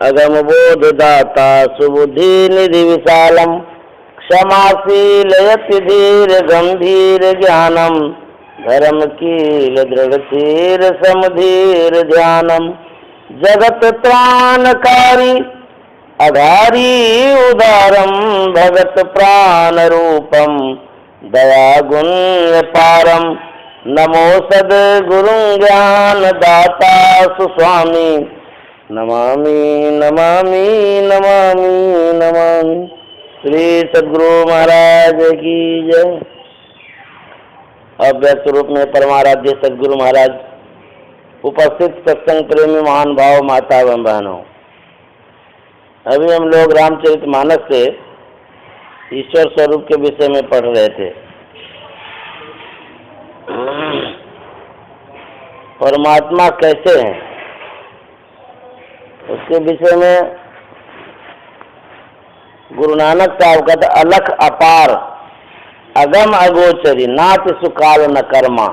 अगम बोध दाता सुबुद्धि निधि विशालम क्षमाशील यति धीर गंभीर ज्ञानम धर्म कील दृढ़ धीर समधीर ध्यानम जगत त्राणकारी अधारी उदारम भगत प्राण रूपम दया गुण पारम नमो सद गुरु ज्ञान दाता सुस्वामी नमामि नमामि नमामि नमामि। श्री सद्गुरु महाराज की जय। अव्यक्त रूप में परमाराध्य सद्गुरु महाराज, उपस्थित सत्संग प्रेमी महान भाव माता एवं बहनों, अभी हम लोग रामचरितमानस से ईश्वर स्वरूप के विषय में पढ़ रहे थे। परमात्मा कैसे हैं उसके विषय में गुरु नानक साहब कहते अलख अपार अगम अगोचरी नाति सुकाल न कर्मा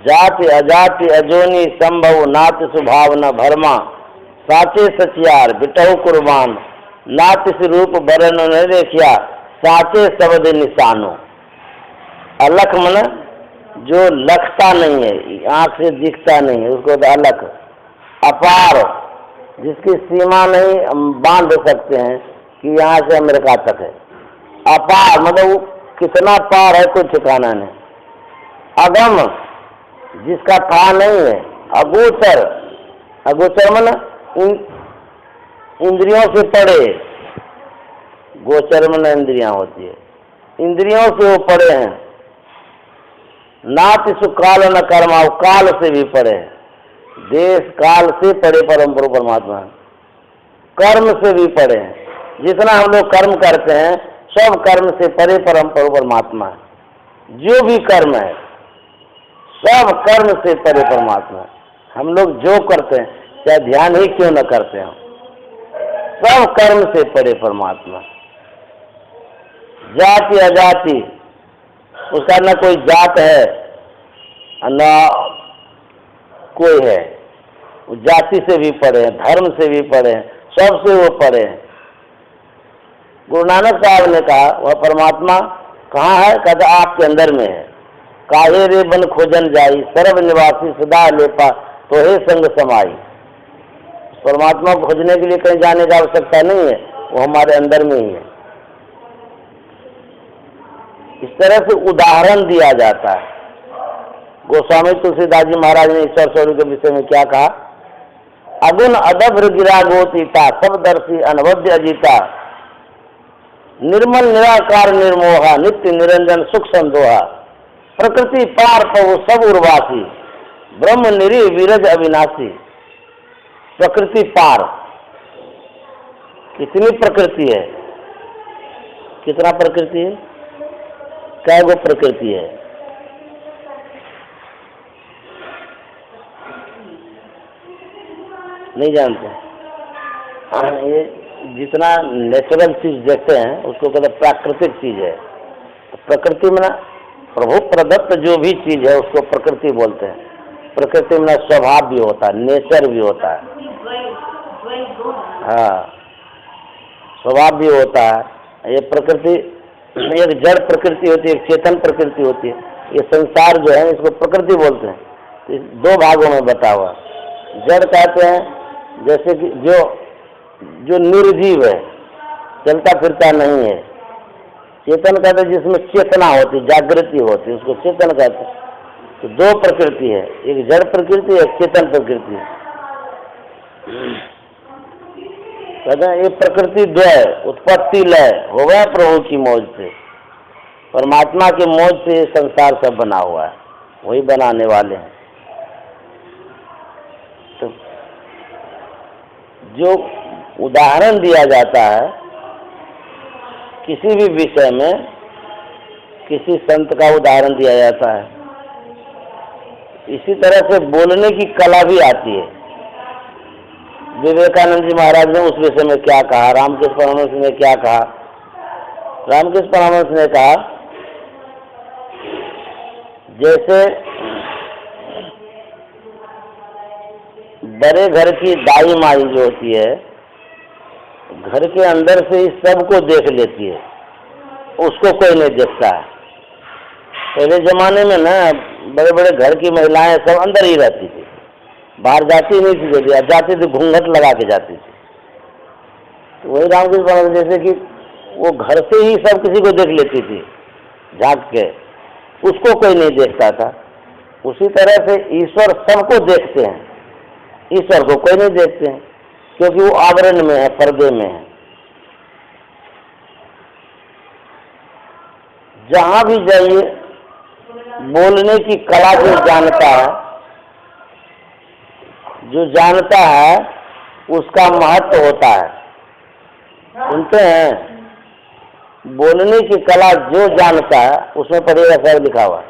जाति अजाति अजोनी संभव नाति सुभाव न भरमा साचे सचियार बिटहु कुर्बान नाति रूप बरन न देखिया साचे शब्द निशानो। अलख मन जो लखता नहीं है, आंख से दिखता नहीं है, उसको तो अलख। अपार जिसकी सीमा नहीं हम बांध सकते हैं कि यहाँ से अमेरिका तक है। अपार मतलब कितना पार है कोई ठिकाना नहीं। अगम जिसका था नहीं है। अगोचर, अगोचर मतलब इंद्रियों से परे, गोचर मन इंद्रियां होती है, इंद्रियों से वो परे हैं। नाति सुकाल न कर्मा, काल से भी परे है, देश काल से परे परम प्रभु परमात्मा है। कर्म से भी परे हैं, जितना हम लोग कर्म करते हैं सब कर्म से परे परम प्रभु परमात्मा है। जो भी कर्म है सब कर्म से परे परमात्मा है। हम लोग जो करते हैं चाहे ध्यान ही क्यों न करते हो, सब कर्म से परे परमात्मा। जाति अजाति उसका न कोई जात है न कोई है, वो जाति से भी परे हैं, धर्म से भी परे हैं, सबसे वो परे हैं। गुरु नानक साहब ने कहा वह परमात्मा कहाँ है? कहता आपके अंदर में है। काहे रे बन खोजन जाई सर्व निवासी सदा लेपा तो हे संग समाई। परमात्मा को खोजने के लिए कहीं जाने की आवश्यकता नहीं है, वो हमारे अंदर में ही है। इस तरह से उदाहरण दिया जाता है। गोस्वामी तुलसीदास जी महाराज ने ईश्वर स्वरूप के विषय में क्या कहा? अगुण अदभ्र गिरा गोतीता सब दर्शी अनवद्य अजीता निर्मल निराकार निर्मोहा नित्य निरंजन सुख संदोहा प्रकृति पार पवु सब उर्वासी ब्रह्म निरी विरज अविनाशी। प्रकृति पार कितनी प्रकृति है, कितना प्रकृति है, क्या वो प्रकृति है? नहीं जानते। ये जितना नेचुरल चीज देखते हैं उसको कहते हैं प्राकृतिक चीज है। प्रकृति में प्रभु प्रदत्त जो भी चीज है उसको प्रकृति बोलते हैं। प्रकृति में स्वभाव भी होता है, नेचर भी होता है, हाँ स्वभाव भी होता है। ये प्रकृति एक जड़ प्रकृति होती है, एक चेतन प्रकृति होती है। ये संसार जो है इसको प्रकृति बोलते हैं। इस दो भागों में बता हुआ। जड़ कहते हैं जैसे कि जो निर्जीव है, चलता फिरता नहीं है। चेतन कहते हैं जिसमें चेतना होती, जागृति होती, उसको चेतन कहते हैं। तो दो प्रकृति है, एक जड़ प्रकृति, एक चेतन प्रकृति। कहते हैं ये प्रकृति द्वय उत्पत्ति लय हो गया प्रभु की मौज से। परमात्मा की मौज से ये संसार सब बना हुआ है, वही बनाने वाले हैं। तो जो उदाहरण दिया जाता है किसी भी विषय में, किसी संत का उदाहरण दिया जाता है, इसी तरह से बोलने की कला भी आती है। विवेकानंद जी महाराज ने उस विषय में क्या कहा, रामकृष्ण परमहंस ने क्या कहा? रामकृष्ण परमहंस ने कहा जैसे बड़े घर की दाई माई जो होती है घर के अंदर से ही सबको देख लेती है, उसको कोई नहीं देखता है। पहले ज़माने में ना बड़े बड़े घर की महिलाएं सब अंदर ही रहती थी, बाहर जाती नहीं थी, जल्दी जाती थी घूंघट लगा के जाती थी। तो वही रामकृष्ण परमहंस जैसे कि वो घर से ही सब किसी को देख लेती थी झांक के, उसको कोई नहीं देखता था। उसी तरह से ईश्वर सबको देखते हैं, ईश्वर को कोई नहीं देखते हैं क्योंकि वो आवरण में है, पर्दे में है। जहां भी जाइए बोलने की कला जो जानता है, जो जानता है उसका महत्व होता है। सुनते हैं, बोलने की कला जो जानता है, उसमें पढ़िएगा सर लिखा हुआ,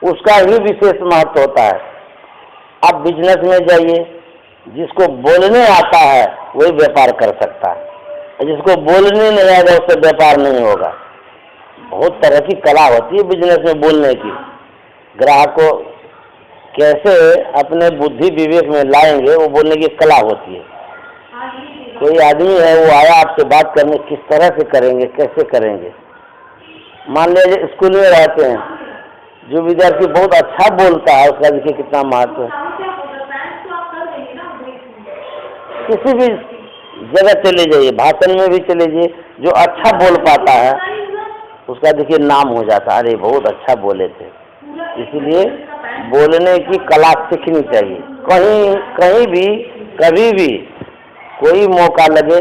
उसका ही विशेष महत्व होता है। आप बिजनेस में जाइए, जिसको बोलने आता है वही व्यापार कर सकता है, जिसको बोलने नहीं आएगा उससे व्यापार नहीं होगा। बहुत तरह की कला होती है बिजनेस में बोलने की। ग्राहक को कैसे अपने बुद्धि विवेक में लाएंगे वो बोलने की कला होती है। कोई आदमी है वो आया आपसे बात करने, किस तरह से करेंगे, कैसे करेंगे। मान लीजिए स्कूल में रहते हैं, जो विद्यार्थी बहुत अच्छा बोलता है उसका देखिए कितना महत्व है। किसी भी जगह चले जाइए, भाषण में भी चले जाइए, जो अच्छा बोल पाता है उसका देखिए नाम हो जाता है, अरे बहुत अच्छा बोले थे। इसलिए बोलने की कला सीखनी चाहिए। कहीं कहीं भी कभी भी कोई मौका लगे,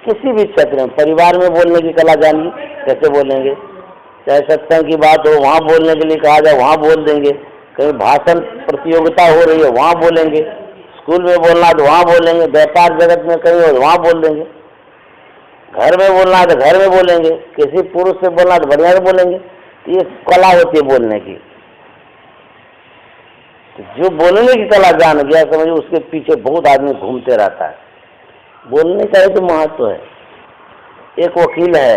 किसी भी क्षेत्र में, परिवार में बोलने की कला जानिए, कैसे बोलेंगे। चाहे सत्संग की बात हो वहाँ बोलने के लिए कहा जाए वहाँ बोल देंगे, कहीं भाषण प्रतियोगिता हो रही है वहाँ बोलेंगे, स्कूल में बोलना तो वहाँ बोलेंगे, व्यापार जगत में कहीं हो वहाँ बोल देंगे, घर में बोलना है तो घर में बोलेंगे, किसी पुरुष से बोलना तो बढ़िया से बोलेंगे। तो ये कला होती है बोलने की। तो जो बोलने की कला जान गया समझिए उसके पीछे बहुत आदमी घूमते रहता है। बोलने का ही तो महत्व है। एक वकील है,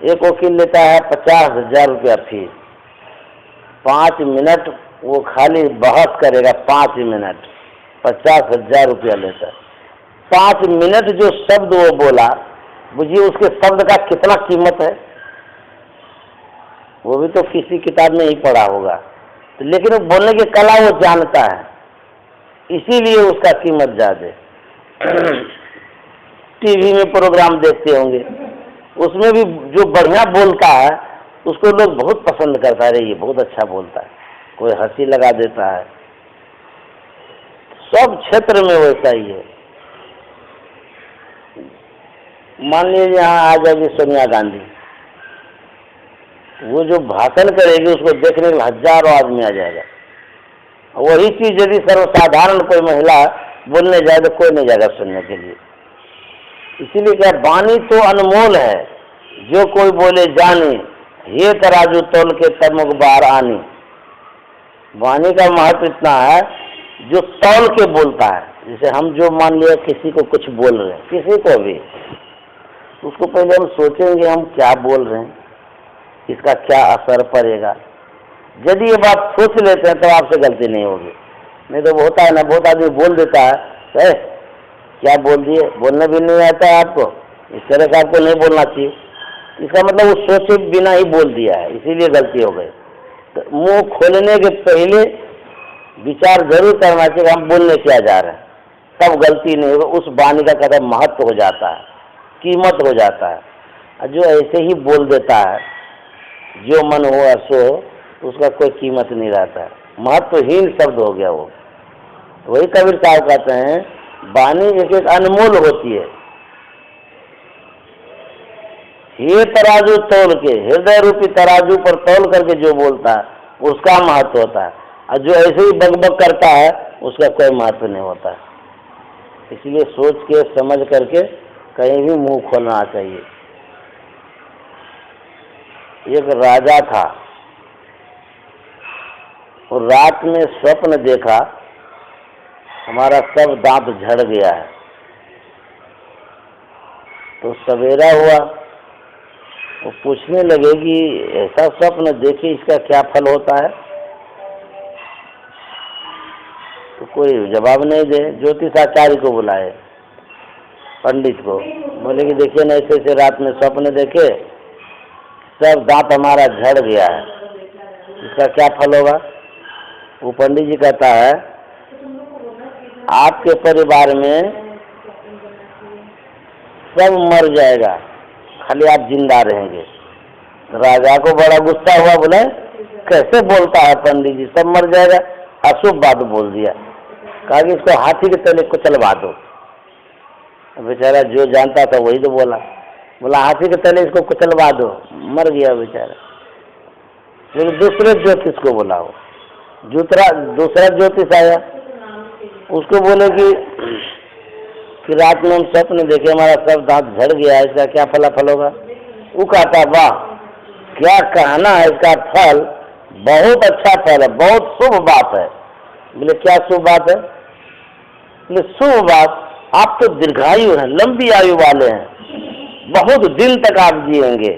एक वकील लेता है 50,000 रुपया फीस। 5 मिनट वो खाली बहस करेगा, 5 मिनट 50,000 रुपया लेता है। 5 मिनट जो शब्द वो बोला, बुझिए उसके शब्द का कितना कीमत है, वो भी तो किसी किताब में ही पढ़ा होगा। तो लेकिन वो बोलने की कला वो जानता है, इसीलिए उसका कीमत ज़्यादा। टीवी में प्रोग्राम देखते होंगे, उसमें भी जो बढ़िया बोलता है उसको लोग बहुत पसंद करता है, अरे ये बहुत अच्छा बोलता है, कोई हंसी लगा देता है। सब क्षेत्र में वैसा ही है। मान लीजिए यहाँ आ जाएगी सोनिया गांधी, वो जो भाषण करेगी उसको देखने के लिए हजारों आदमी आ जाएगा। वही चीज यदि सर्वसाधारण कोई महिला बोलने जाए तो कोई नहीं जाएगा सुनने के लिए। इसीलिए क्या, वाणी तो अनमोल है, जो कोई बोले जानी, ये तराजू तोल के तमुक बार आनी। वाणी का महत्व इतना है, जो तौल के बोलता है। जैसे हम जो मान लिया किसी को कुछ बोल रहे हैं, किसी को भी, उसको पहले हम सोचेंगे हम क्या बोल रहे हैं, इसका क्या असर पड़ेगा। यदि ये बात सोच लेते हैं तो आपसे गलती नहीं होगी। नहीं तो होता है ना, बहुत आदमी बोल देता है, क्या बोल दिए, बोलने भी नहीं आता है आपको, इस तरह से आपको नहीं बोलना चाहिए। इसका मतलब वो सोचे बिना ही बोल दिया है, इसीलिए गलती हो गई। तो मुंह खोलने के पहले विचार जरूर करना चाहिए हम बोलने क्या जा रहे हैं, तब गलती नहीं होगी। उस वाणी का कदम महत्व हो जाता है, कीमत हो जाता है। जो ऐसे ही बोल देता है, जो मन हो सो, उसका कोई कीमत नहीं रहता है, महत्वहीन शब्द हो गया वो। वही कबीर साहब कहते हैं, वाणी एक एक अनमोल होती है। ये तराजू तौल के, हृदय रूपी तराजू पर तौल करके जो बोलता है उसका महत्व होता है, और जो ऐसे ही बकबक करता है उसका कोई महत्व नहीं होता है। इसलिए सोच के समझ करके कहीं भी मुंह खोलना चाहिए। एक राजा था, और रात में स्वप्न देखा, हमारा सब दांत झड़ गया है। तो सवेरा हुआ, वो पूछने लगे कि ऐसा स्वप्न देखे इसका क्या फल होता है। तो कोई जवाब नहीं दे, ज्योतिषाचार्य को बुलाए। पंडित को, बोले कि देखिए ना ऐसे ऐसे रात में स्वप्न देखे, सब दांत हमारा झड़ गया है, इसका क्या फल होगा? वो पंडित जी कहता है आपके परिवार में सब मर जाएगा, खाली आप जिंदा रहेंगे। तो राजा को बड़ा गुस्सा हुआ, बोले कैसे बोलता है पंडित जी, सब मर जाएगा, अशुभ बात बोल दिया। कहा कि इसको हाथी के तले कुचलवा दो। बेचारा जो जानता था वही तो बोला, बोला हाथी के तले इसको कुचलवा दो, मर गया बेचारा। फिर दूसरे ज्योतिष को बोला, हो दूसरा ज्योतिष आया, उसको बोले कि रात में हम स्वप्न देखे हमारा सब दांत झड़ गया, इसका क्या फलाफल होगा? वो कहता वाह क्या कहना है, इसका फल बहुत अच्छा फल है, बहुत शुभ बात है। बोले क्या शुभ बात है? बोले शुभ बात, आप तो दीर्घायु हैं, लंबी आयु वाले हैं, बहुत दिन तक आप जिएंगे।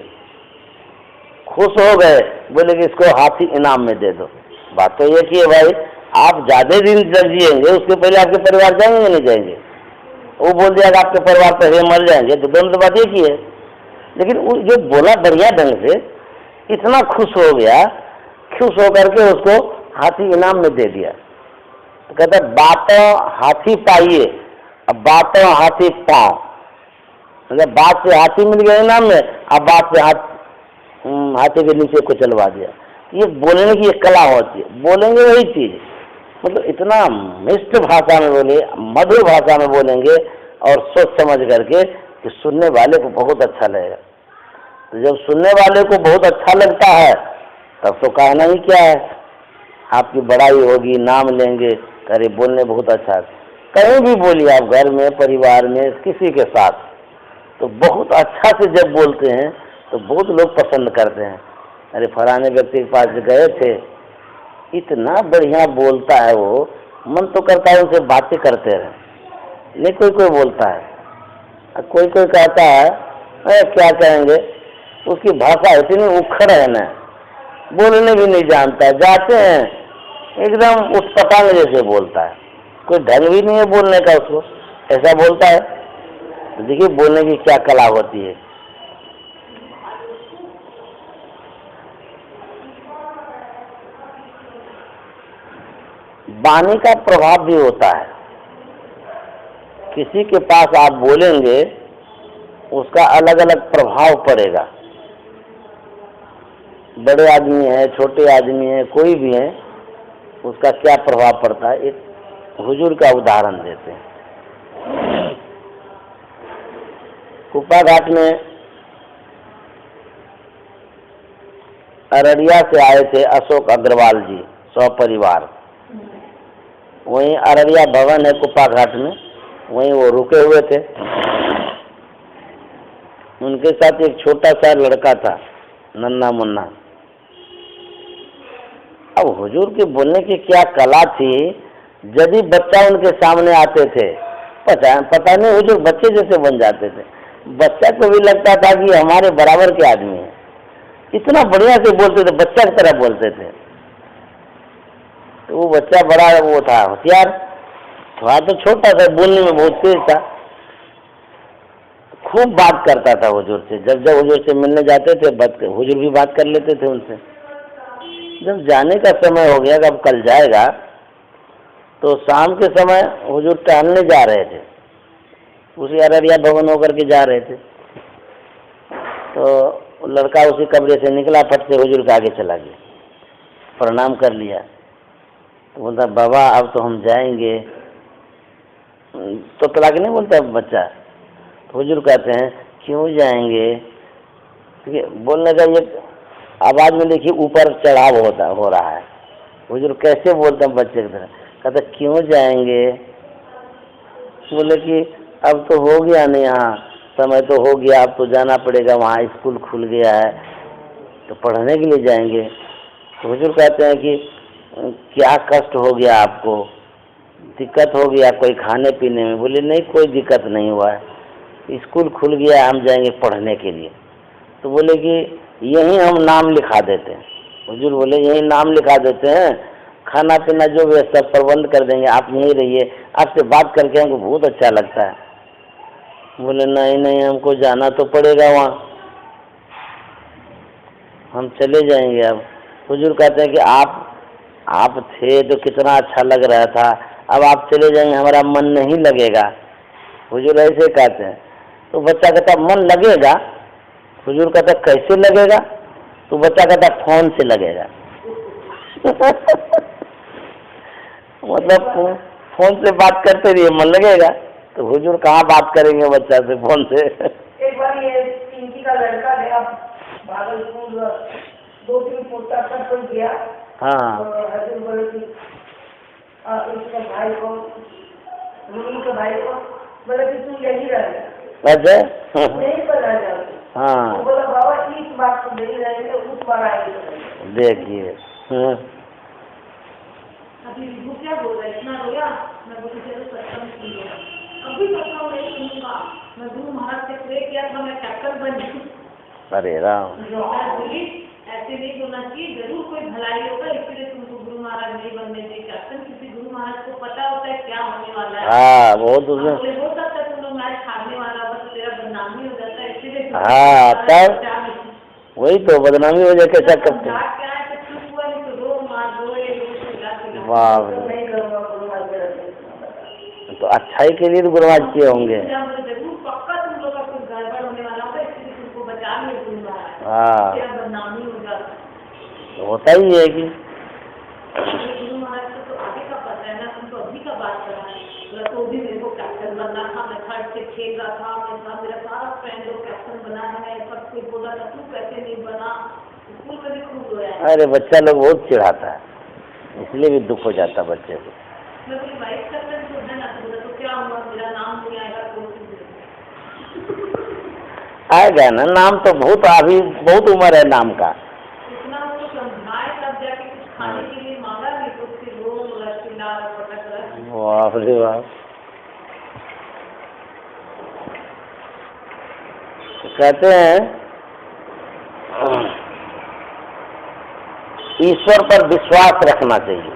खुश हो गए, बोले कि इसको हाथी इनाम में दे दो। बात तो ये की है भाई, आप ज्यादा दिन तक जिएंगे, उसके पहले आपके परिवार जाएंगे या नहीं जाएंगे? वो बोल दिया कि आपके परिवार पहले मर जाएंगे, तो दोनों तो बात एक ही है। लेकिन वो जो बोला बढ़िया ढंग से, इतना खुश हो गया, खुश होकर के उसको हाथी इनाम में दे दिया। तो कहता बातों हाथी पाइए, अब बातों हाथी पाओ, मतलब बात से हाथी मिल गया इनाम में, अब बात से हाथी के नीचे को चलवा दिया। ये बोलने की एक कला होती है, बोलेंगे वही चीज, मतलब इतना मिष्ट भाषा में बोले, मधुर भाषा में बोलेंगे और सोच समझ करके कि सुनने वाले को बहुत अच्छा लगेगा। तो जब सुनने वाले को बहुत अच्छा लगता है तब तो कहना ही क्या है, आपकी बड़ाई होगी, नाम लेंगे, अरे बोलने बहुत अच्छा है। कहीं भी बोलिए आप, घर में, परिवार में, किसी के साथ, तो बहुत अच्छा से जब बोलते हैं तो बहुत लोग पसंद करते हैं। अरे फलाने व्यक्ति के पास गए थे, इतना बढ़िया बोलता है वो, मन तो करता है उनसे बातें करते रहे। नहीं कोई कोई बोलता है, कोई कोई कहता है अरे क्या कहेंगे, उसकी भाषा इतनी उखड़ है ना, बोलने भी नहीं जानता, जाते हैं एकदम उठपटांग जैसे बोलता है, कोई ढंग भी नहीं है बोलने का उसको, ऐसा बोलता है। तो देखिए बोलने की क्या कला होती है। वाणी का प्रभाव भी होता है, किसी के पास आप बोलेंगे उसका अलग अलग प्रभाव पड़ेगा। बड़े आदमी है, छोटे आदमी है, कोई भी है, उसका क्या प्रभाव पड़ता है। एक हुजूर का उदाहरण देते हैं। कुप्पा घाट में अररिया से आए थे अशोक अग्रवाल जी सपरिवार, वहीं अररिया भवन है कुप्पा घाट में, वहीं वो रुके हुए थे। उनके साथ एक छोटा सा लड़का था, नन्ना मुन्ना। अब हुजूर के बोलने की क्या कला थी, यदि बच्चा उनके सामने आते थे, पता नहीं हुजूर बच्चे जैसे बन जाते थे। बच्चा को भी लगता था कि हमारे बराबर के आदमी हैं, इतना बढ़िया से बोलते थे, बच्चा की तरह बोलते थे। तो वो बच्चा बड़ा वो था, होशियार थोड़ा तो छोटा था, बोलने में बहुत तेज था, खूब बात करता था हुजूर से। जब जब हुजूर से मिलने जाते थे, हुजूर भी बात कर लेते थे उनसे। जब जाने का समय हो गया, अब कल जाएगा, तो शाम के समय हुजूर टहलने जा रहे थे, उसी अररिया भवन होकर के जा रहे थे। तो लड़का उसी कमरे से निकला, फट से हुजूर के आगे चला गया, प्रणाम कर लिया। तो बोलता बाबा अब तो हम जाएंगे, तो तलाक नहीं बोलता बच्चा। तो हुजूर कहते हैं क्यों जाएंगे, ठीक है, बोलने का ये आवाज में देखिए ऊपर चढ़ाव हो रहा है। हुजूर कैसे बोलते हैं बच्चे की तरह, कहते क्यों जाएंगे। बोले कि अब तो हो गया नहीं, यहाँ समय तो हो गया, अब तो जाना पड़ेगा, वहाँ स्कूल खुल गया है, तो पढ़ने के लिए जाएंगे। तो हुजूर कहते हैं कि क्या कष्ट हो गया आपको, दिक्कत हो गया कोई खाने पीने में। बोले नहीं कोई दिक्कत नहीं हुआ है, स्कूल खुल गया, हम जाएंगे पढ़ने के लिए। तो बोले कि यहीं हम नाम लिखा देते हैं। हुजूर बोले यहीं नाम लिखा देते हैं, खाना पीना जो भी है सब प्रबंध कर देंगे, आप यहीं रहिए, आपसे बात करके हमको बहुत अच्छा लगता है। बोले नहीं नहीं, हमको जाना तो पड़ेगा वहाँ, हम चले जाएंगे अब। हुजूर कहते हैं कि आप थे तो कितना अच्छा लग रहा था, अब आप चले जाएंगे हमारा मन नहीं लगेगा। हुजूर ऐसे कहते हैं। तो बच्चा कहता मन लगेगा। हुजूर कहता कैसे लगेगा? तो बच्चा कहता फोन से लगेगा। मतलब फोन से बात करते रहिए मन लगेगा। तो हुजूर कहाँ बात करेंगे बच्चा से फोन से। एक बार ये पिंकी का लड़का गया भागलपुर, 2-3 पोस्टर पर गया। हाँ हजूर बोले कि इसके भाई को, रूही के भाई को बोले कि तू यही रह अच्छा यही पर रह जाओ। हाँ तो बोला बाबा इस बात को नहीं रहेंगे, उस बार आएंगे। देखिए अभी विभू क्या बोल रहा है, इतना रोया। मैं बोली चलो सत्संग सुनिए, अभी सत्संग नहीं सुनूंगा। मैं गुरु महाराज से प्रे किया था, मैं कैप्टन बनी। अरे राम। मैं बोली ऐसे नहीं होना चाहिए, जरूर कोई भलाई होगा, इसलिए तुमको गुरु महाराज नहीं बनने दें कैप्टन, क्योंकि गुरु महाराज को पता होता है क्या होने वाला है। हाँ बहुत बोले हो सकता है तुम लोग मैच हारने वाला, बस तेरा बदनामी हो जाता है, इसीलिए हाँ तब वही तो बदनामी हो जाए कैसा करते हैं। वाह तो अच्छाई के लिए तो गुरुवाज किए होंगे। हाँ होता ही है कि गुरु महाराज को तो आगे का पता है ना, तुमको अभी का बात कर रहा है। तो भी मेरे को कैप्टन बनना था, मैं थर्ड से खेल रहा था, मैं था मेरा सारा फ्रेंड लोग कैप्टन बना है, सब कोई बोला था तू कैसे नहीं बना, स्कूल में भी खूब रोया है। अरे बच्चा लोग बहुत चिढ़ाता है, इसलिए भी दुख हो जाता है बच्चे को। मैं बोली वाइस कैप्टन तो है ना, तो बोला तो क्या हुआ, मेरा नाम नहीं आएगा तो आएगा ना नाम, तो बहुत अभी बहुत उम्र है नाम का। इतना उसको समझाए तब जाके कुछ खाने के लिए मांगा, नहीं तो उसके रोज रसगुल्ला पटक रहा। वाह रे वाह। कहते हैं ईश्वर पर विश्वास रखना चाहिए।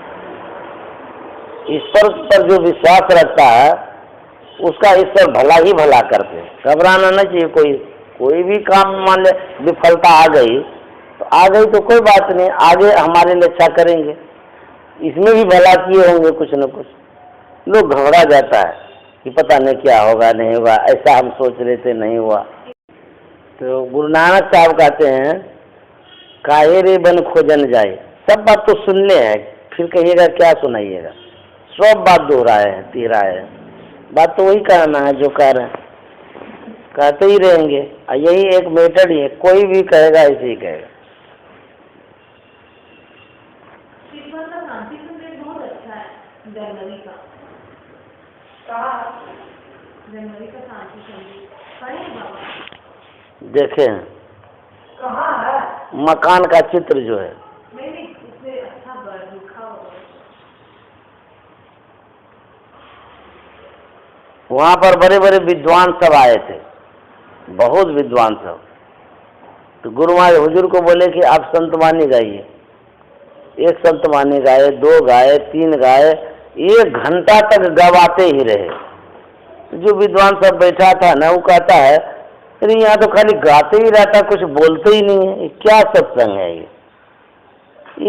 ईश्वर पर जो विश्वास रखता है उसका ईश्वर भला ही भला करते हैं। घबराना नहीं चाहिए। कोई भी काम मान ले विफलता आ गई तो कोई बात नहीं, आगे हमारे लिए अच्छा करेंगे। इसमें भी भला किए होंगे कुछ न कुछ। लोग घबरा जाता है कि पता नहीं क्या होगा नहीं होगा, ऐसा हम सोच रहे थे नहीं हुआ। तो गुरु नानक साहब कहते हैं काहे रे बन खोजन जाए। सब बात तो सुनने हैं, फिर कहिएगा क्या सुनाइएगा। सब बात दोहराए तिहराए, बात तो वही कहना है जो कह रहे हैं, कहते ही रहेंगे। यही एक मेथड ही है, कोई भी कहेगा ऐसे ही कहेगा। बहुत अच्छा है जनवरी का शांति संगीत देखे कहाँ है? मकान का चित्र जो है नहीं उससे अच्छा लिखा होगा। वहाँ पर बड़े बड़े विद्वान सब आए थे, बहुत विद्वान सब। तो गुरु महाराज हुजूर को बोले कि आप संतवानी गाइए। एक संतवानी गाए, 2 गाए, 3 गाए, 1 घंटा तक गवाते ही रहे। जो विद्वान सब बैठा था ना वो कहता है अरे यहाँ तो खाली गाते ही रहता, कुछ बोलते ही नहीं है, क्या सत्संग है ये।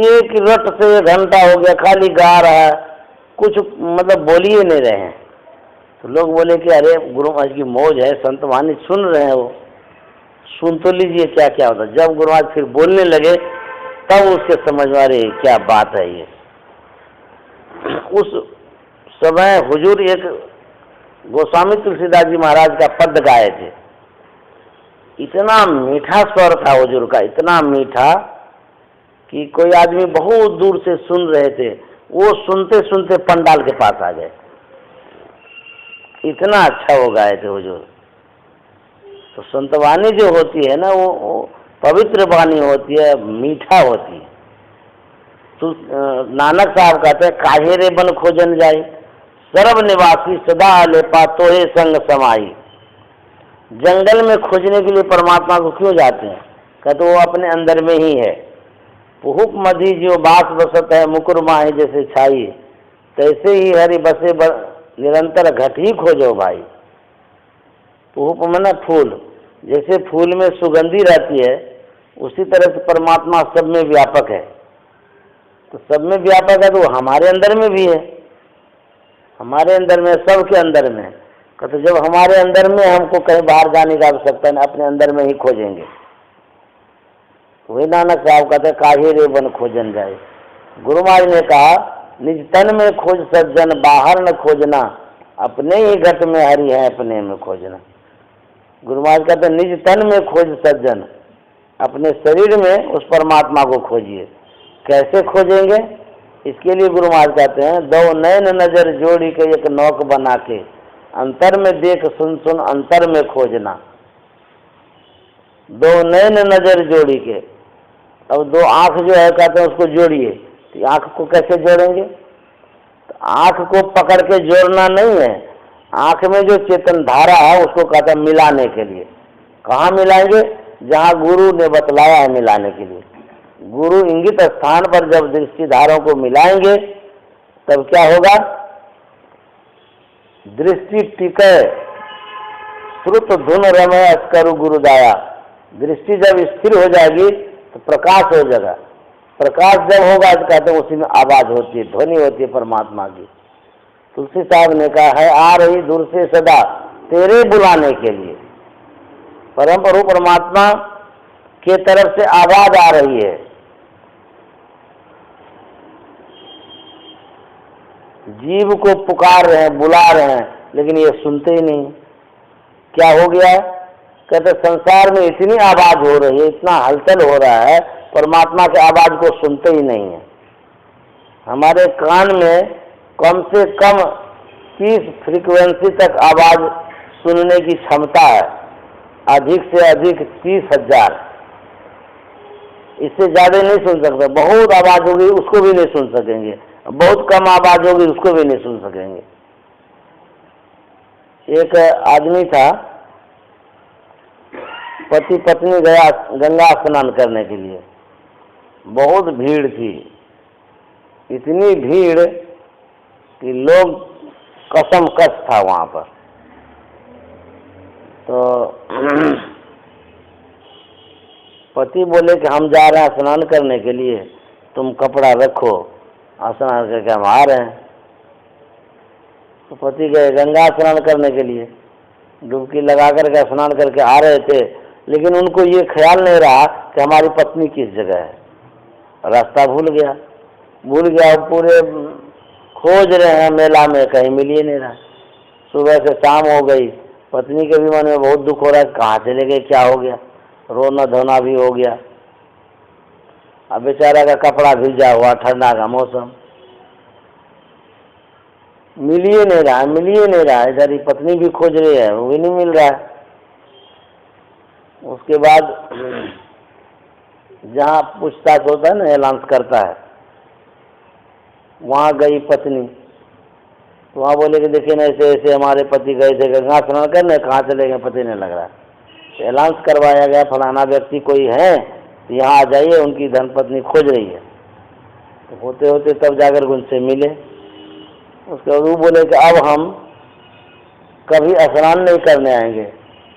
एक रट से 1 घंटा हो गया खाली गा रहा है, कुछ मतलब बोल ही नहीं रहे हैं। तो लोग बोले कि अरे गुरु महाराज की मौज है, संतवानी सुन रहे हैं, वो सुन तो लीजिए क्या क्या होता। जब गुरु महाराज फिर बोलने लगे तब उसके समझ में आ रही क्या बात है ये। उस समय हुजूर एक गोस्वामी तुलसीदास जी महाराज का पद गाए थे। इतना मीठा स्वर था हुजूर का, इतना मीठा कि कोई आदमी बहुत दूर से सुन रहे थे, वो सुनते सुनते पंडाल के पास आ गए। इतना अच्छा वो गाए थे हुजूर। तो संतवाणी जो होती है ना वो पवित्र वाणी होती है, मीठा होती है। तो नानक साहब कहते हैं काहे रे बन खोजन जाए, सर्व निवासी सदा लेपा तोहे संग समाई। जंगल में खोजने के लिए परमात्मा को क्यों जाते हैं? कहते वो अपने अंदर में ही है। पुहुक मधी जो बास बसत है मुकुर माही जैसे छाई, तैसे ही हरि बसे निरंतर घट ही खोजो भाई। पुष्प माने फूल, जैसे फूल में सुगंधी रहती है उसी तरह से परमात्मा सब में व्यापक है। तो सब में व्यापक है तो हमारे अंदर में भी है, हमारे अंदर में, सबके अंदर में। तो जब हमारे अंदर में, हमको कहीं बाहर जाने की आवश्यकता नहीं, अपने अंदर में ही खोजेंगे। वही नानक साहब कहते काहे रे बन खोजन जाए। गुरु महाराज ने कहा निज तन में खोज सज्जन, बाहर न खोजना, अपने ही घट में हरि है अपने में खोजना। गुरु महाराज कहते निज तन में खोज सज्जन, अपने शरीर में उस परमात्मा को खोजिए। कैसे खोजेंगे? इसके लिए गुरु महाराज कहते हैं दो नैन नजर जोड़ी के एक नौक बना के, अंतर में देख सुन सुन अंतर में खोजना। दो नैन नजर जोड़ी के, अब दो आंख जो है कहते हैं उसको जोड़िए, तो आंख को कैसे जोड़ेंगे? तो आंख को पकड़ के जोड़ना नहीं है, आंख में जो चेतन धारा है उसको कहते हैं मिलाने के लिए। कहाँ मिलाएंगे? जहाँ गुरु ने बतलाया है मिलाने के लिए। गुरु इंगित स्थान पर जब दृष्टि धारों को मिलाएंगे तब क्या होगा? दृष्टि टिके श्रुत धुन रमय अस्करु गुरुदाया। दृष्टि जब स्थिर हो जाएगी तो प्रकाश हो जाएगा। प्रकाश जब होगा तो कहते हैं उसी में आवाज होती है, ध्वनि होती है परमात्मा की। तुलसी साहब ने कहा है आ रही दूर से सदा तेरे बुलाने के लिए। परम प्रभु परमात्मा के तरफ से आवाज आ रही है। जीव को पुकार रहे हैं, बुला रहे हैं, लेकिन ये सुनते ही नहीं। क्या हो गया है? कहते संसार में इतनी आवाज हो रही है, इतना हलचल हो रहा है, परमात्मा के आवाज को सुनते ही नहीं है। हमारे कान में कम से कम 30 फ्रीक्वेंसी तक आवाज सुनने की क्षमता है, अधिक से अधिक 30,000। इससे ज्यादा नहीं सुन सकते। बहुत आवाज होगी उसको भी नहीं सुन सकेंगे, बहुत कम आवाज होगी उसको भी नहीं सुन सकेंगे। एक आदमी था, पति पत्नी गया गंगा स्नान करने के लिए, बहुत भीड़ थी, इतनी भीड़ कि लोग कसम कस था वहां पर। तो पति बोले कि हम जा रहे हैं स्नान करने के लिए, तुम कपड़ा रखो, स्नान करके हम आ रहे हैं। तो पति गए गंगा स्नान करने के लिए, डुबकी लगा करके स्नान करके आ रहे थे, लेकिन उनको ये ख्याल नहीं रहा कि हमारी पत्नी किस जगह है। रास्ता भूल गया, पूरे खोज रहे हैं मेला में, कहीं मिल ही नहीं रहा। सुबह से शाम हो गई, पत्नी के भी मन में बहुत दुख हो रहा है, कहाँ चले गए, क्या हो गया। रोना धोना भी हो गया। अब बेचारा का कपड़ा भीजा हुआ, ठंडा का मौसम, मिल ही नहीं रहा। इधर ही पत्नी भी खोज रही है, वो भी नहीं मिल रहा है। उसके बाद जहाँ पूछताछ होता है ना, एलाउंस करता है, वहाँ गई पत्नी। तो वहाँ बोले कि देखिए ना ऐसे ऐसे हमारे पति गए थे गंगा स्नान करने, कहाँ चले गए पति नहीं लग रहा। तो एलाउंस करवाया गया फलाना व्यक्ति कोई है तो यहाँ आ जाइए, उनकी धर्मपत्नी खोज रही है। तो होते होते तब जाकर उनसे मिले। उसके बाद वो बोले कि अब हम कभी स्नान नहीं करने आएंगे,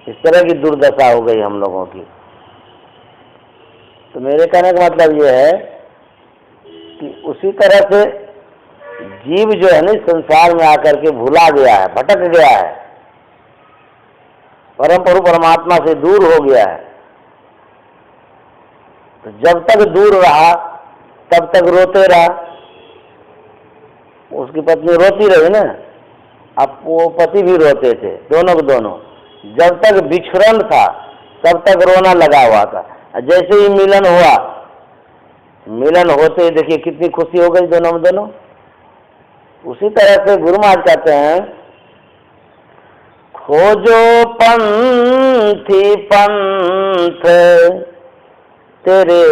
इस तरह की दुर्दशा हो गई हम लोगों की। तो मेरे कहने का मतलब ये है कि उसी तरह से जीव जो है ना संसार में आकर के भूला गया है, भटक गया है, परम प्रभु परमात्मा से दूर हो गया है। तो जब तक दूर रहा तब तक रोते रहा। उसकी पत्नी रोती रही ना, अब वो पति भी रोते थे, दोनों के दोनों। जब तक बिछड़न था तब तक रोना लगा हुआ था। जैसे ही मिलन हुआ, मिलन होते ही देखिए कितनी खुशी हो गई दोनों में दोनों। उसी तरह से गुरु महाराज कहते हैं खोजो पंथी पंथ तेरे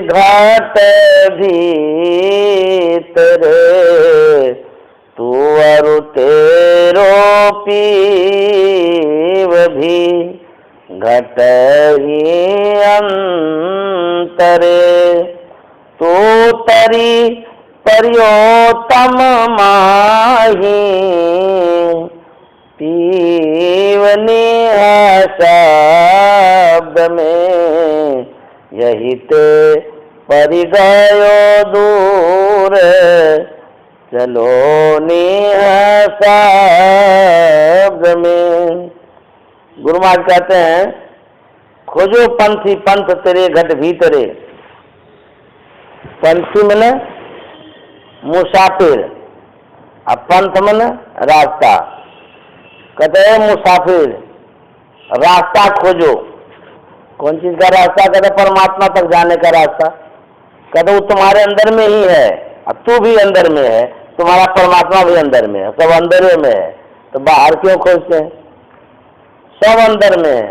घाट भीतर, तू अरु तेरो पीव भी घट ही अंतरे, तू तरी परियोतम माही पीवनी में, यही ते परि गयो दूर, चलो नीह शब्द में। गुरु महाराज कहते हैं, खोजो पंथी पंथ तेरे घट भीतरे। पंथी मने मुसाफिर, अब पंथ मने रास्ता। कहते हैं मुसाफिर रास्ता खोजो। कौन चीज का रास्ता? कहते परमात्मा तक जाने का रास्ता। कहते वो तुम्हारे अंदर में ही है, अब तू भी अंदर में है, तुम्हारा परमात्मा भी अंदर में है, सब अंदर में है, तो बाहर क्यों खोजते हैं? सब अंदर में है,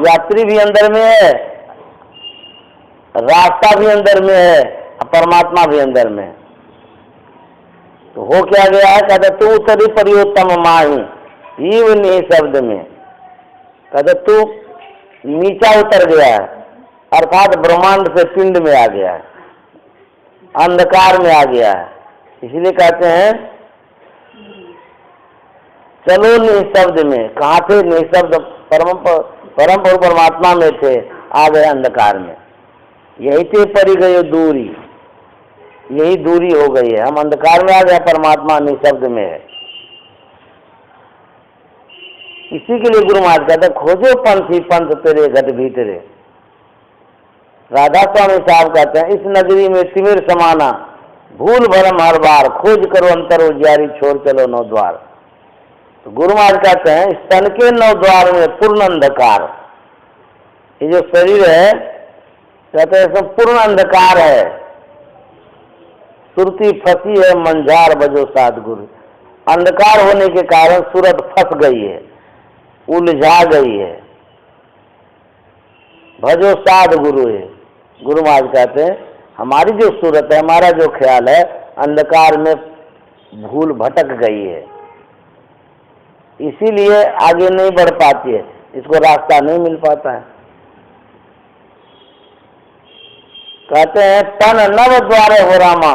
यात्री भी अंदर में है, रास्ता भी अंदर में है, परमात्मा भी अंदर में है। तो हो क्या गया है? कहते तू उतरी परियोत्तम माही, ईव नहीं शब्द में। कहते तू नीचा उतर गया है, अर्थात ब्रह्मांड से पिंड में आ गया है, अंधकार में आ गया है। इसलिए कहते हैं चलो निःशब्द में। कहाँ थे? निःशब्द परम प्रभु परमात्मा में थे, आ गए अंधकार में। यही थे परि गए दूरी, यही दूरी हो गई है, हम अंधकार में आ गए, परमात्मा निःशब्द में है। इसी के लिए गुरु महाराज कहते खोजो पंथी पंथ तेरे घट भीतरे। राधा स्वामी साहब कहते हैं, इस नगरी में तिमिर समाना, भूल भरम हर बार, खोज करो अंतर उजियारी, छोड़ चलो नौ द्वार। तो गुरु महाराज कहते हैं, इस तन के नौ द्वार में पूर्ण अंधकार। ये जो शरीर है, कहते हैं सब पूर्ण अंधकार है, सुरती फंसी है, मंझार बजो साध गुरु। अंधकार होने के कारण सूरत फंस गई है, उलझा गई है, भजो साध गुरु है। गुरु महाराज कहते हैं हमारी जो सूरत है, हमारा जो ख्याल है, अंधकार में भूल भटक गई है, इसीलिए आगे नहीं बढ़ पाती है, इसको रास्ता नहीं मिल पाता है। कहते हैं तन नव द्वारे हो रामा,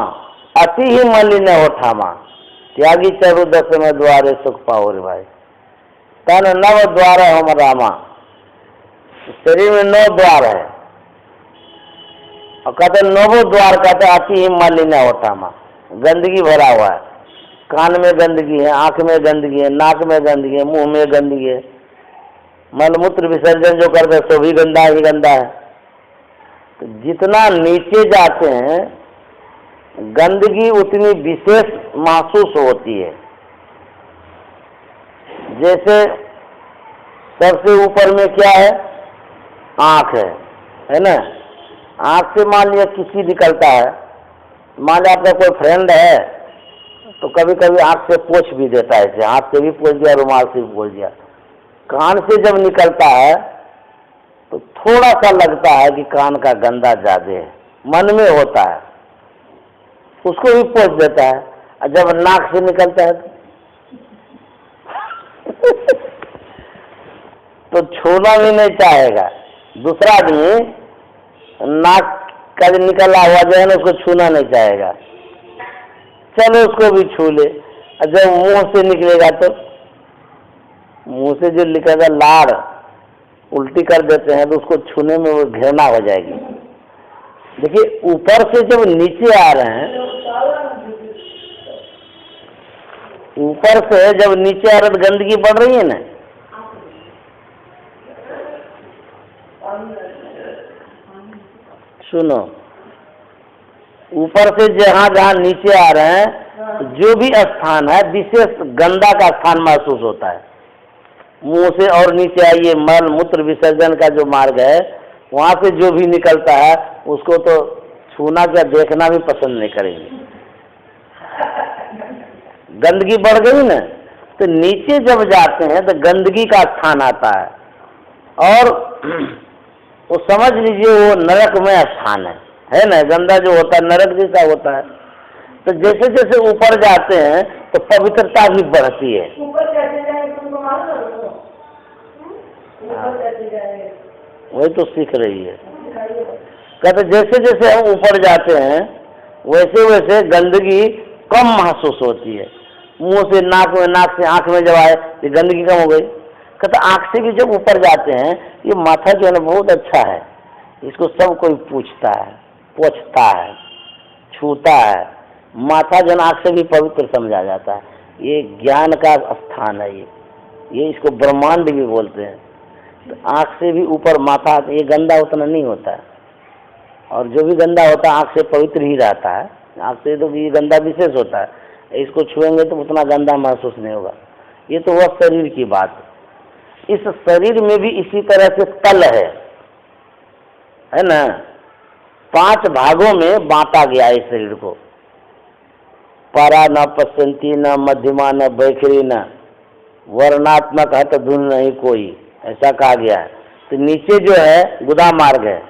अति ही मलिन हो ठामा, त्यागी चरुदस में द्वारे सुख पाओ रे भाई। तन नव द्वार हम रामा, शरीर में 9 द्वार है, और कहते नवो द्वार, कहते अति ही मलिन हो ठामा, गंदगी भरा हुआ है। कान में गंदगी है, आंख में गंदगी है, नाक में गंदगी है, मुंह में गंदगी है, मलमूत्र विसर्जन जो करते हैं सो भी गंदा ही गंदा है। तो जितना नीचे जाते हैं गंदगी उतनी विशेष महसूस होती है। जैसे सबसे ऊपर में क्या है? आंख है ना? आंख से मान लिया किसी निकलता है, मान लिया आपका कोई फ्रेंड है तो कभी कभी आंख से पोंछ भी देता है, ऐसे हाथ से भी पोंछ दिया, रुमाल से भी पोंछ दिया। कान से जब निकलता है तो थोड़ा सा लगता है कि कान का गंदा ज्यादा है, मन में होता है, उसको भी पोंछ देता है। और जब नाक से निकलता है तो छूना भी नहीं चाहेगा। दूसरा आदमी नाक का निकला हुआ जो है ना, उसको छूना नहीं चाहेगा, चलो उसको भी छू ले। और जब मुंह से निकलेगा तो मुंह से जो निकलेगा लार उल्टी कर देते हैं, तो उसको छूने में वो घृणा हो जाएगी। देखिए ऊपर से जब नीचे आ रहे हैं, ऊपर से जब नीचे आ रहे तो गंदगी बढ़ रही है ना। सुनो, ऊपर से जहाँ जहाँ नीचे आ रहे हैं जो भी स्थान है विशेष गंदा का स्थान महसूस होता है। मुंह से और नीचे आइए, मल मूत्र विसर्जन का जो मार्ग है, वहाँ से जो भी निकलता है उसको तो छूना क्या देखना भी पसंद नहीं करेंगे। गंदगी बढ़ गई ना, तो नीचे जब जाते हैं तो गंदगी का स्थान आता है, और वो समझ लीजिए वो नरकमय स्थान है ना। गंदा जो होता है नरक जैसा होता है। तो जैसे जैसे ऊपर जाते हैं तो पवित्रता भी बढ़ती है। वही तो सीख रही है। कहते जैसे जैसे हम ऊपर जाते हैं वैसे वैसे गंदगी कम महसूस होती है। मुंह से नाक में, नाक से आंख में जब आए तो गंदगी कम हो गई। कहता आँख से भी जब ऊपर जाते हैं, ये माथा जो है ना बहुत अच्छा है, इसको सब कोई पूछता है, पोछता है, छूता है। माथा जो आँख से भी पवित्र समझा जाता है। ये ज्ञान का स्थान है। ये इसको ब्रह्मांड भी बोलते हैं। तो आँख से भी ऊपर माथा, ये गंदा उतना नहीं होता है, और जो भी गंदा होता है आँख से पवित्र ही रहता है। आँख से तो ये गंदा विशेष होता है, इसको छुएंगे तो उतना गंदा महसूस नहीं होगा। ये तो वह शरीर की बात है। इस शरीर में भी इसी तरह से तल है ना, 5 भागों में बांटा गया है इस शरीर को। पारा न पश्चंती न मध्यमा न बैखरी न वर्णात्मक हत धुन नहीं कोई, ऐसा कहा गया है। तो नीचे जो है गुदा मार्ग है,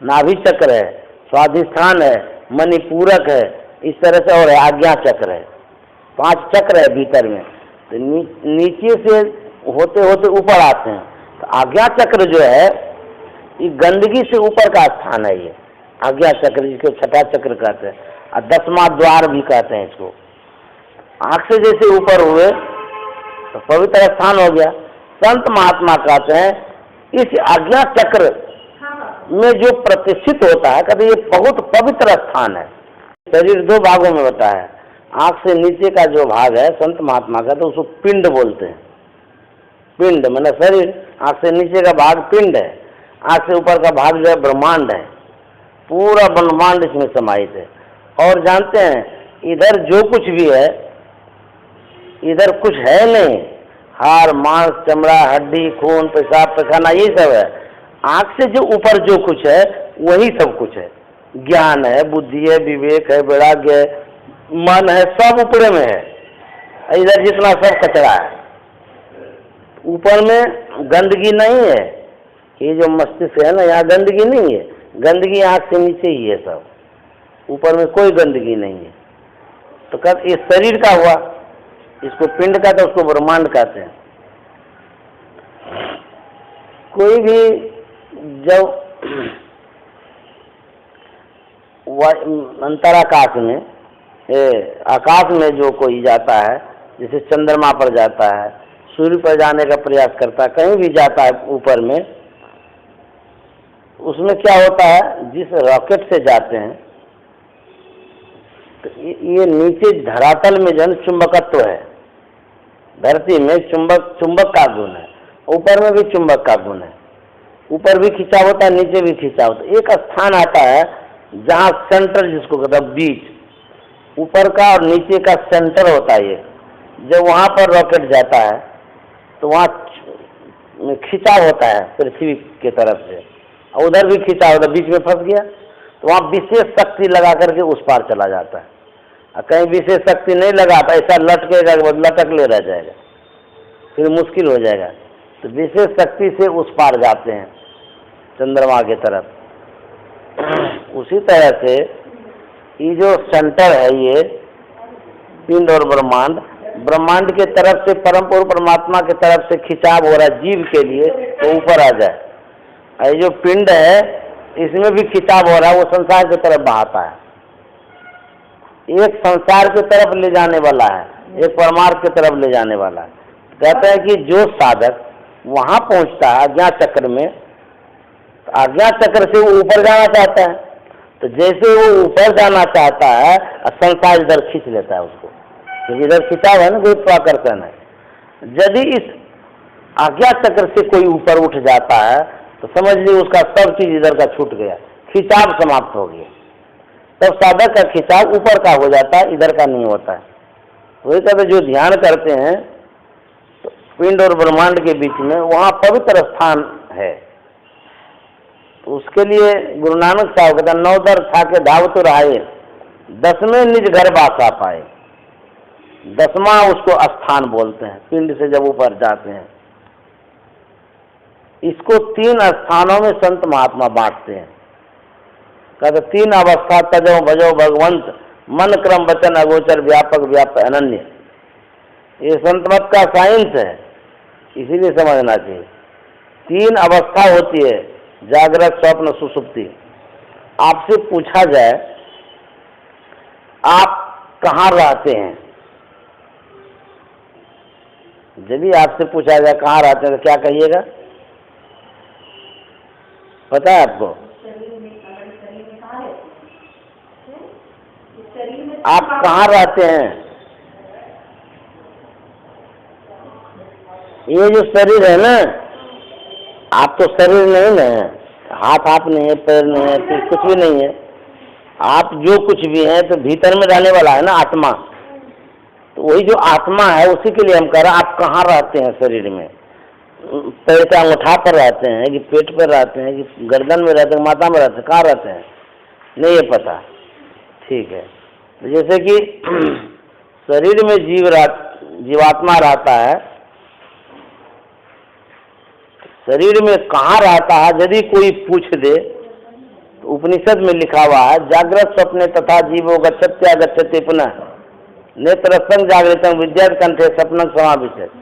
नाभि चक्र है, स्वाधिष्ठान है, मणिपूरक है, इस तरह से, और है आज्ञा चक्र है। 5 चक्र है भीतर में। तो नीचे से होते होते ऊपर आते हैं। तो आज्ञा चक्र जो है ये गंदगी से ऊपर का स्थान है। ये आज्ञा चक्र, जिसको छठा चक्र कहते हैं, और 10वां द्वार भी कहते हैं इसको। आँख से जैसे ऊपर हुए तो पवित्र स्थान हो गया। संत महात्मा कहते हैं इस आज्ञा चक्र में जो प्रतिष्ठित होता है, कहते ये बहुत पवित्र स्थान है। शरीर 2 भागों में होता है। आँख से नीचे का जो भाग है संत महात्मा का, तो उसको पिंड बोलते हैं। पिंड माने शरीर, आँख से नीचे का भाग पिंड है, आँख से ऊपर का भाग जो है ब्रह्मांड है। पूरा ब्रह्मांड इसमें समाहित है। और जानते हैं इधर जो कुछ भी है, इधर कुछ है नहीं। हार मांस चमड़ा हड्डी खून पेशाब पैखाना ये सब है। आँख से जो ऊपर जो कुछ है वही सब कुछ है। ज्ञान है, बुद्धि है, विवेक है, वैराग्य है, मन है, सब ऊपर में है। इधर जितना सब कचरा है। ऊपर में गंदगी नहीं है। ये जो मस्तिष्क है ना, यहाँ गंदगी नहीं है। गंदगी आँख से नीचे ही है सब, ऊपर में कोई गंदगी नहीं है। तो कब ये शरीर का हुआ, इसको पिंड कहते हैं, उसको ब्रह्मांड कहते हैं। कोई भी जब अंतराकाश में, आकाश में जो कोई जाता है, जैसे चंद्रमा पर जाता है, सूर्य पर जाने का प्रयास करता है, कहीं भी जाता है ऊपर में, उसमें क्या होता है, जिस रॉकेट से जाते हैं तो ये नीचे धरातल में जो चुंबकत्व है, धरती में चुंबक का गुण है, ऊपर में भी चुंबक का गुण है। ऊपर भी खिंचाव होता है, नीचे भी खिंचाव होता है। एक स्थान आता है जहाँ सेंटर, जिसको कहते हैं बीच, ऊपर का और नीचे का सेंटर होता है। ये जब वहाँ पर रॉकेट जाता है तो वहाँ खिंचाव होता है पृथ्वी के तरफ से, और उधर भी खिंचाव होता है, बीच में फंस गया तो वहाँ विशेष शक्ति लगा करके उस पार चला जाता है। और कहीं विशेष शक्ति नहीं लगाता, ऐसा लटकेगा, लटकले रह जाएगा, फिर मुश्किल हो जाएगा। तो विशेष शक्ति से उस पार जाते हैं चंद्रमा की तरफ। उसी तरह से ये जो सेंटर है, ये पिंड और ब्रह्मांड, ब्रह्मांड के तरफ से परम पुरुष परमात्मा की तरफ से खिंचाव हो रहा है जीव के लिए तो ऊपर आ जाए। ये जो पिंड है इसमें भी खिंचाव हो रहा है, वो संसार की तरफ बहाता है। एक संसार की तरफ ले जाने वाला है, एक परमार्थ की तरफ ले जाने वाला है। कहते हैं कि जो साधक वहां पहुंचता है आज्ञा चक्र में, तो आज्ञा चक्र से वो ऊपर जाना चाहता है, तो जैसे वो ऊपर जाना चाहता है संसार इधर खींच लेता है उसको, क्योंकि इधर खिंचाव है ना, गुरुत्वाकर्षण है। यदि इस आज्ञा चक्र से कोई ऊपर उठ जाता है तो समझ लीजिए उसका सब चीज इधर का छूट गया, खिंचाव समाप्त हो गया। तब साधक का खिंचाव ऊपर का हो जाता है, इधर का नहीं होता है। वही कहते जो ध्यान करते हैं तो पिंड और ब्रह्मांड के बीच में वहाँ पवित्र स्थान है। तो उसके लिए गुरु नानक साहब कहते नौ दर था के धावत रहाए, 10वें निज घर बासा पाए। 10वां उसको स्थान बोलते हैं, पिंड से जब ऊपर जाते हैं। इसको 3 स्थानों में संत महात्मा बांटते हैं। कहते 3 अवस्था तजो भजो भगवंत, मन क्रम वचन अगोचर व्यापक व्याप अनन्य। ये संत मत का साइंस है, इसीलिए समझना चाहिए। 3 अवस्था होती है, जागृत स्वप्न सुषुप्ति। आपसे पूछा जाए आप कहाँ रहते हैं, जब भी आपसे पूछा जाए कहाँ रहते हैं तो क्या कहिएगा? पता है आपको? शरीर में, हमारे शरीर में कहाँ है? इस शरीर में आप कहाँ रहते हैं? ये जो शरीर है ना, आप तो शरीर नहीं ना है, हाथ आप नहीं है, पैर नहीं है, फिर कुछ भी नहीं है। आप जो कुछ भी हैं तो भीतर में रहने वाला है ना आत्मा। तो वही जो आत्मा है उसी के लिए हम कह रहे हैं आप कहाँ रहते हैं शरीर में। पैर के अंगूठा पर रहते हैं कि पेट पर रहते हैं कि गर्दन में रहते हैं, माथा में रहते हैं, कहाँ रहते हैं नहीं ये पता। ठीक है, जैसे कि शरीर में जीवात्मा रहता है, शरीर में कहाँ रहता है यदि कोई पूछ दे तो उपनिषद में लिखा हुआ है, जागृत स्वप्ने तथा जीवो गच्छत्या गच्छति पुनः नेत्रस्थं जागृतं विद्यात् कंठे स्वप्नं समाविशत्।